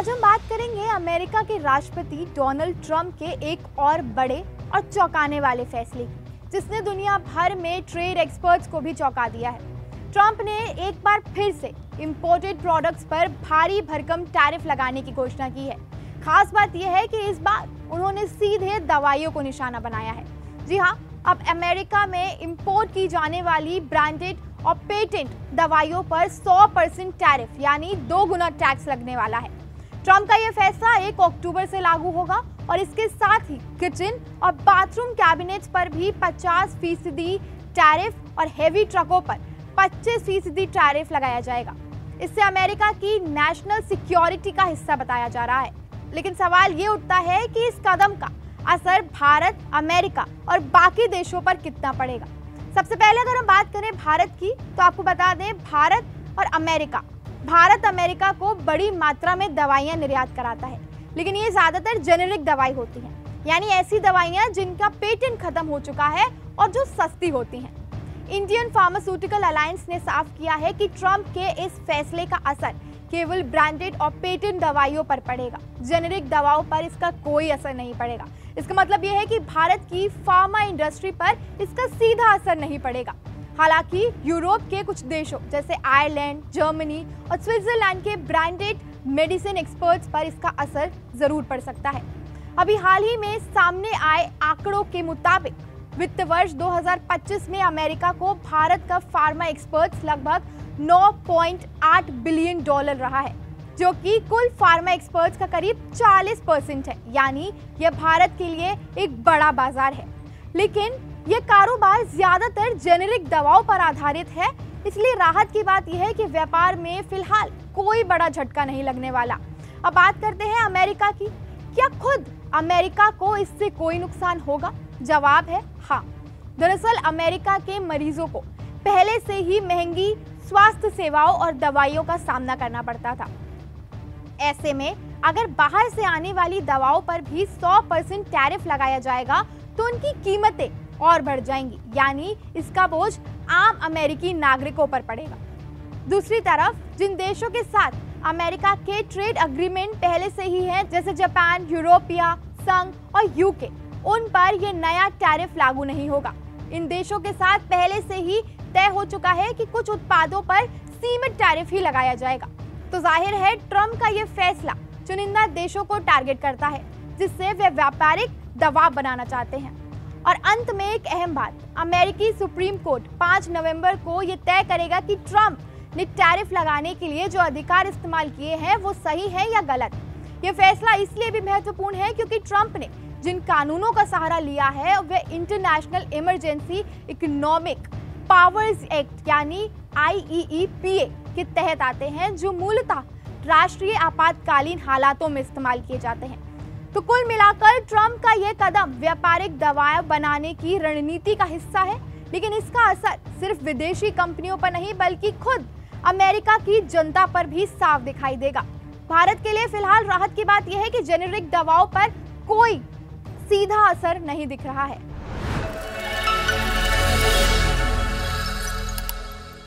आज हम बात करेंगे अमेरिका के राष्ट्रपति डोनाल्ड ट्रंप के एक और बड़े और चौंकाने वाले फैसले की, जिसने दुनिया भर में ट्रेड एक्सपर्ट्स को भी चौंका दिया है। ट्रंप ने एक बार फिर से इंपोर्टेड प्रोडक्ट्स पर भारी भरकम टैरिफ लगाने की घोषणा की है। खास बात यह है कि इस बार उन्होंने सीधे दवाइयों को निशाना बनाया है। जी हाँ, अब अमेरिका में इंपोर्ट की जाने वाली ब्रांडेड और पेटेंट दवाइयों पर 100% टैरिफ यानी 2 गुना टैक्स लगने वाला है। ट्रंप का यह फैसला 1 अक्टूबर से लागू होगा और इसके साथ ही किचन और बाथरूम कैबिनेट्स पर भी 50% टैरिफ और हेवी ट्रकों पर 25% टैरिफ लगाया जाएगा। इससे अमेरिका की नेशनल सिक्योरिटी का हिस्सा बताया जा रहा है। लेकिन सवाल ये उठता है कि इस कदम का असर भारत, अमेरिका और बाकी देशों पर कितना पड़ेगा। सबसे पहले अगर हम बात करें भारत की, तो आपको बता दें भारत अमेरिका को बड़ी मात्रा में दवाइयां निर्यात कराता है, लेकिन ये ज्यादातर जेनेरिक दवाई होती हैं, यानी ऐसी दवाइयां जिनका पेटेंट खत्म हो चुका है और जो सस्ती होती हैं। इंडियन फार्मास्यूटिकल अलायंस ने साफ किया है कि ट्रंप के इस फैसले का असर केवल ब्रांडेड और पेटेंट दवाइयों पर पड़ेगा, जेनेरिक दवाओं पर इसका कोई असर नहीं पड़ेगा। इसका मतलब यह है कि भारत की फार्मा इंडस्ट्री पर इसका सीधा असर नहीं पड़ेगा। हालांकि यूरोप के कुछ देशों जैसे आयरलैंड, जर्मनी और स्विट्जरलैंड के ब्रांडेड मेडिसिन एक्सपर्ट्स पर इसका असर जरूर पड़ सकता है। अभी हाल ही में सामने आए आंकड़ों के मुताबिक वित्त वर्ष 2025 में अमेरिका को भारत का फार्मा एक्सपर्ट्स लगभग $9.8 बिलियन रहा है, जो कि कुल फार्मा एक्सपर्ट्स का करीब 40% है, यानी यह भारत के लिए एक बड़ा बाजार है। लेकिन यह कारोबार ज्यादातर जेनेरिक दवाओं पर आधारित है, इसलिए राहत की बात यह है कि व्यापार में फिलहाल कोई बड़ा झटका नहीं लगने वाला। अब बात करते हैं अमेरिका की। क्या खुद अमेरिका को इससे कोई नुकसान होगा? जवाब है हाँ। दरअसल अमेरिका के मरीजों को पहले से ही महंगी स्वास्थ्य सेवाओं और दवाइयों का सामना करना पड़ता था। ऐसे में अगर बाहर से आने वाली दवाओं पर भी 100% टैरिफ लगाया जाएगा तो उनकी कीमतें और बढ़ जाएंगी, यानी इसका बोझ आम अमेरिकी नागरिकों पर पड़ेगा। दूसरी तरफ जिन देशों के साथ अमेरिका के ट्रेड एग्रीमेंट पहले से ही हैं, जैसे जापान, यूरोपिया संघ और यूके, उन पर यह नया टैरिफ लागू नहीं होगा। इन देशों के साथ पहले से ही तय हो चुका है कि कुछ उत्पादों पर सीमित टैरिफ ही लगाया जाएगा। तो जाहिर है ट्रंप का यह फैसला चुनिंदा देशों को टारगेट करता है, जिससे वे व्यापारिक दबाव बनाना चाहते हैं। और अंत में एक अहम बात, अमेरिकी सुप्रीम कोर्ट 5 नवंबर को यह तय करेगा कि ट्रंप ने टैरिफ लगाने के लिए जो अधिकार इस्तेमाल किए हैं वो सही है या गलत। यह फैसला इसलिए भी महत्वपूर्ण है क्योंकि ट्रंप ने जिन कानूनों का सहारा लिया है वे international emergency economic powers act यानी IEEPA के तहत आते हैं, जो मूलतः राष्ट्रीय आपातकालीन हालातों में इस्तेमाल किए जाते हैं। तो कुल मिलाकर ट्रंप का यह कदम व्यापारिक दवाएं बनाने की रणनीति का हिस्सा है, लेकिन इसका असर सिर्फ विदेशी कंपनियों पर नहीं बल्कि खुद अमेरिका की जनता पर भी साफ दिखाई देगा। भारत के लिए फिलहाल राहत की बात यह है कि जेनेरिक दवाओं पर कोई सीधा असर नहीं दिख रहा है।